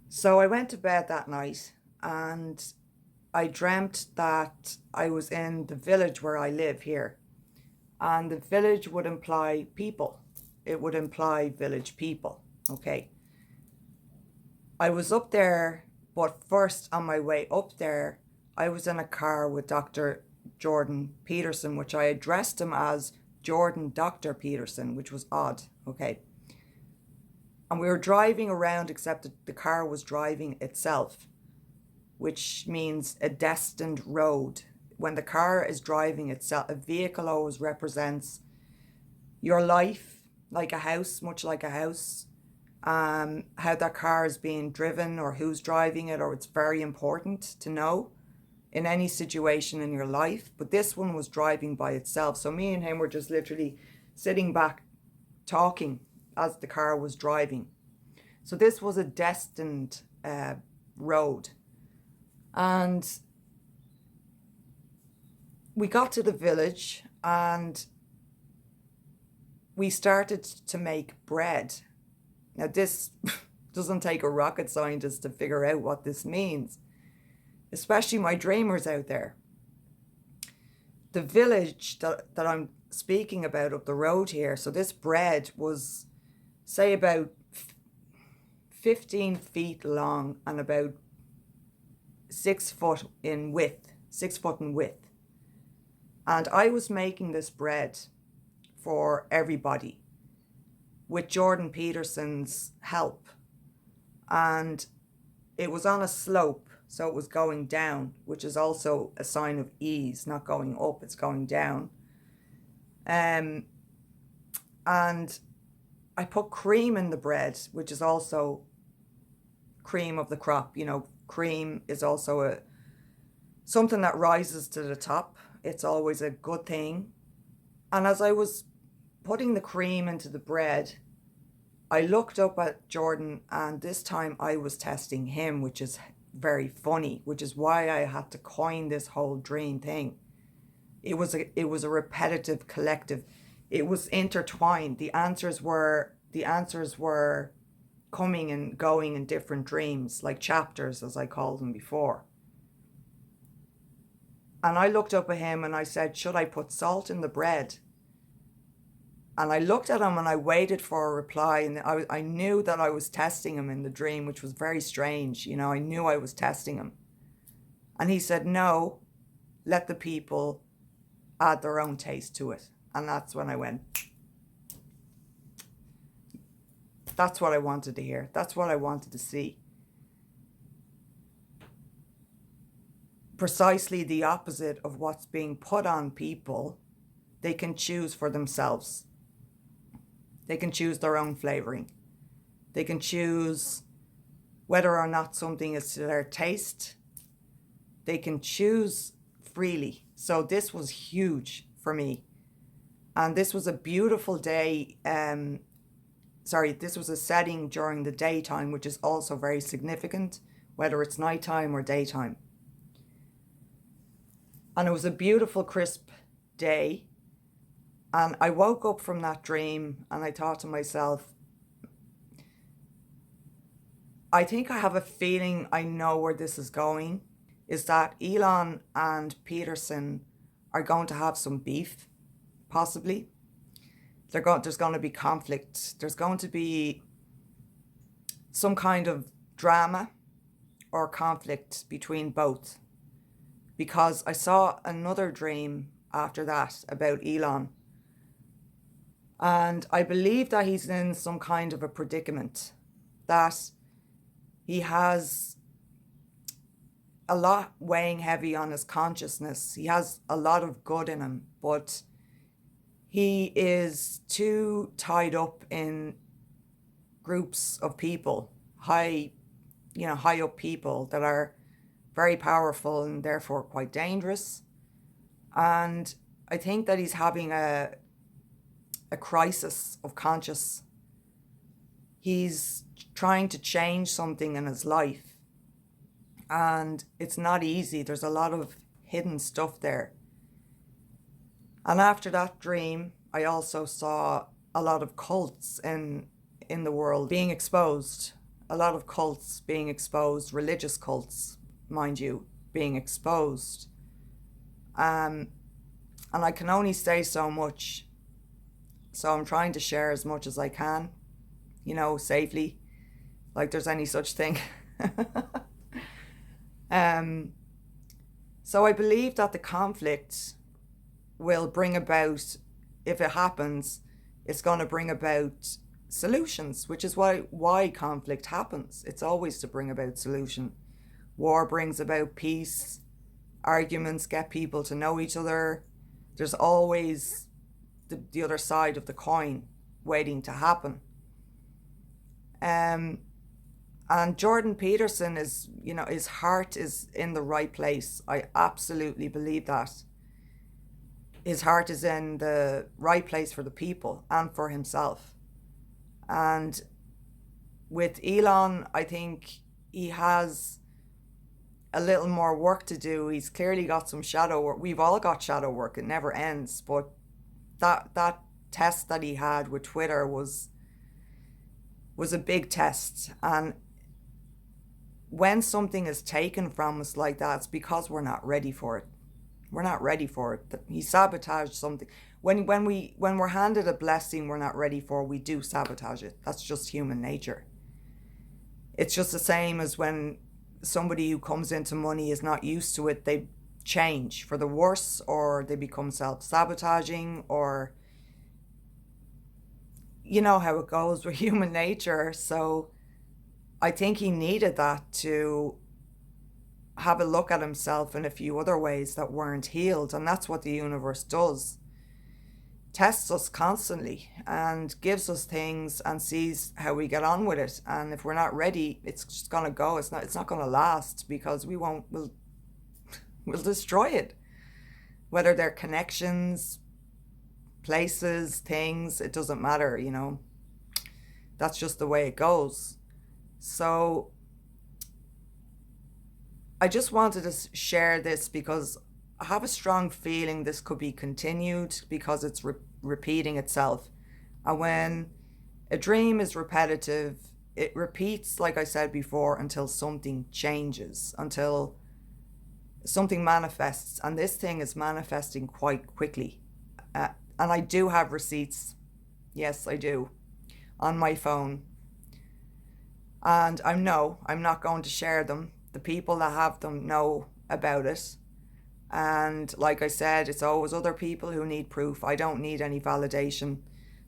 So I went to bed that night and I dreamt that I was in the village where I live here. And the village would imply people. It would imply village people. Okay. I was up there, but first on my way up there, I was in a car with Dr. Jordan Peterson, which I addressed him as Jordan Dr. Peterson, which was odd. Okay. And we were driving around, except that the car was driving itself, which means a destined road. When the car is driving itself, a vehicle always represents your life, like a house, much like a house. How that car is being driven or who's driving it, or it's very important to know in any situation in your life. But this one was driving by itself. So me and him were just literally sitting back talking as the car was driving. So this was a destined road. And we got to the village and we started to make bread. Now, this doesn't take a rocket scientist to figure out what this means, especially my dreamers out there. The village that I'm speaking about up the road here, so this bread was, say, about 15 feet long and about 6 foot in width, 6 foot in width. And I was making this bread for everybody with Jordan Peterson's help. And it was on a slope, so it was going down, which is also a sign of ease, not going up, it's going down. And I put cream in the bread, which is also cream of the crop. You know, cream is also something that rises to the top. It's always a good thing. And as I was putting the cream into the bread, I looked up at Jordan, and this time I was testing him, which is very funny, which is why I had to coin this whole dream thing. It was a repetitive collective. It was intertwined. The answers were coming and going in different dreams, like chapters, as I called them before. And I looked up at him and I said, should I put salt in the bread? And I looked at him and I waited for a reply. And I knew that I was testing him in the dream, which was very strange. You know, I knew I was testing him. And he said, no, let the people add their own taste to it. And that's when I went, that's what I wanted to hear. That's what I wanted to see. Precisely the opposite of what's being put on people, they can choose for themselves. They can choose their own flavoring. They can choose whether or not something is to their taste. They can choose freely. So this was huge for me. And this was a beautiful day. This was a setting during the daytime, which is also very significant, whether it's nighttime or daytime. And it was a beautiful, crisp day. And I woke up from that dream and I thought to myself, I think I have a feeling I know where this is going, is that Elon and Peterson are going to have some beef, possibly. There's going to be conflict. There's going to be some kind of drama or conflict between both. Because I saw another dream after that about Elon. And I believe that he's in some kind of a predicament, that he has a lot weighing heavy on his consciousness. He has a lot of good in him, but he is too tied up in groups of people, high up people that are very powerful and therefore quite dangerous. And I think that he's having a crisis of conscious. He's trying to change something in his life. And it's not easy. There's a lot of hidden stuff there. And after that dream, I also saw a lot of cults in the world being exposed. a lot of cults being exposed, religious cults, mind you, being exposed. And I can only say so much. So I'm trying to share as much as I can, safely, like there's any such thing. um, so I believe that the conflict will bring about, if it happens, it's going to bring about solutions, which is why conflict happens. It's always to bring about solution. War brings about peace. Arguments get people to know each other. There's always the other side of the coin waiting to happen. And Jordan Peterson is, his heart is in the right place. I absolutely believe that. His heart is in the right place for the people and for himself. And with Elon, I think he has a little more work to do. He's clearly got some shadow work. We've all got shadow work. It never ends. But that test that he had with Twitter was a big test. And when something is taken from us like that, it's because we're not ready for it. We're not ready for it. He sabotaged something. When we're handed a blessing we're not ready for, we do sabotage it. That's just human nature. It's just the same as when somebody who comes into money is not used to it, they change for the worse, or they become self-sabotaging, or you know how it goes with human nature. So I think he needed that to have a look at himself in a few other ways that weren't healed. And that's what the universe does. Tests us constantly and gives us things and sees how we get on with it. And if we're not ready, it's just gonna go. It's not gonna last, because we'll destroy it. Whether they're connections, places, things, it doesn't matter, That's just the way it goes. So I just wanted to share this because I have a strong feeling this could be continued, because it's repeating itself. And when a dream is repetitive, it repeats, like I said before, until something changes, until something manifests. And this thing is manifesting quite quickly. And I do have receipts. Yes, I do. On my phone. And I'm not going to share them. The people that have them know about it. And like I said, it's always other people who need proof. I don't need any validation.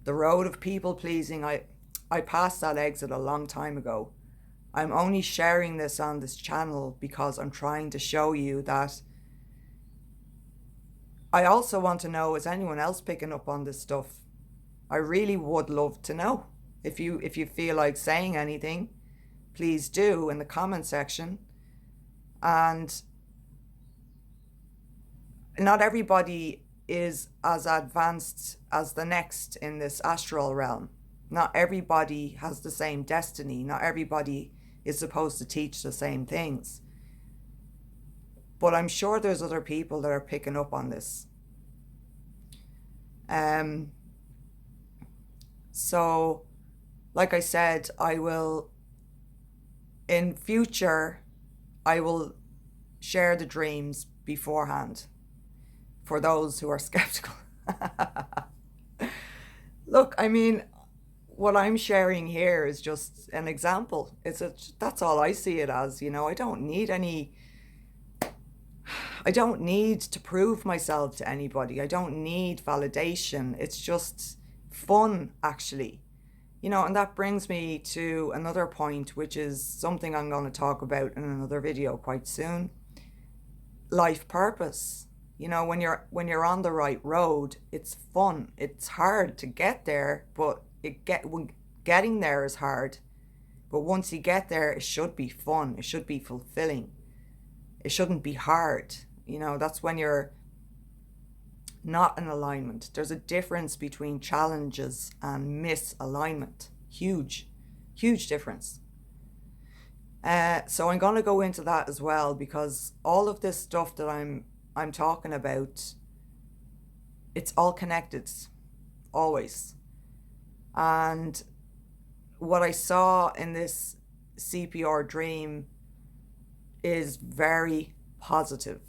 The road of people pleasing, I passed that exit a long time ago. I'm only sharing this on this channel because I'm trying to show you that I also want to know, is anyone else picking up on this stuff? I really would love to know. If you feel like saying anything, please do in the comment section. And not everybody is as advanced as the next in this astral realm. Not everybody has the same destiny. Not everybody is supposed to teach the same things. But I'm sure there's other people that are picking up on this. So, like I said, in future, I will share the dreams beforehand for those who are skeptical. Look, I mean, what I'm sharing here is just an example. That's all I see it as, I don't need to prove myself to anybody. I don't need validation. It's just fun, actually. And that brings me to another point, which is something I'm going to talk about in another video quite soon. Life purpose. When you're on the right road, it's fun. It's hard to get there, but getting there is hard. But once you get there, it should be fun. It should be fulfilling. It shouldn't be hard. That's when you're not in alignment. There's a difference between challenges and misalignment. Huge difference. So I'm going to go into that as well, because all of this stuff that I'm talking about, it's all connected, always. And what I saw in this CPR dream is very positive,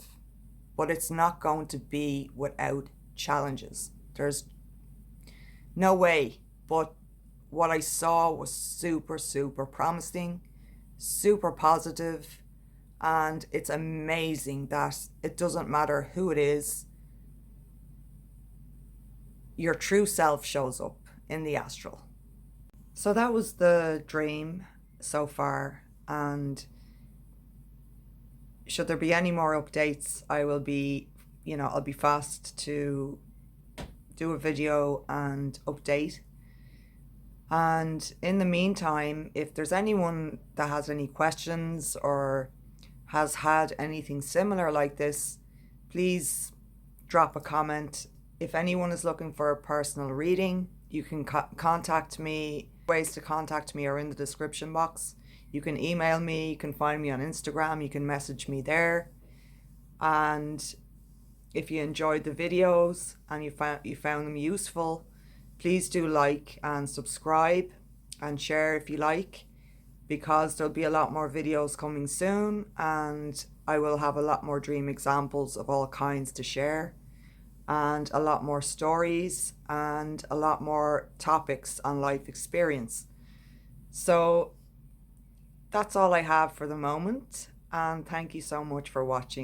but it's not going to be without challenges. There's no way, but what I saw was super, super promising, super positive, and it's amazing that it doesn't matter who it is, your true self shows up in the astral. So that was the dream so far, and should there be any more updates, I will be, I'll be fast to do a video and update. And in the meantime, if there's anyone that has any questions or has had anything similar like this, please drop a comment. If anyone is looking for a personal reading, you can contact me. Ways to contact me are in the description box. You can email me, you can find me on Instagram, you can message me there. And if you enjoyed the videos and you found them useful, please do like and subscribe and share if you like, because there'll be a lot more videos coming soon, and I will have a lot more dream examples of all kinds to share, and a lot more stories, and a lot more topics on life experience. So that's all I have for the moment, and thank you so much for watching.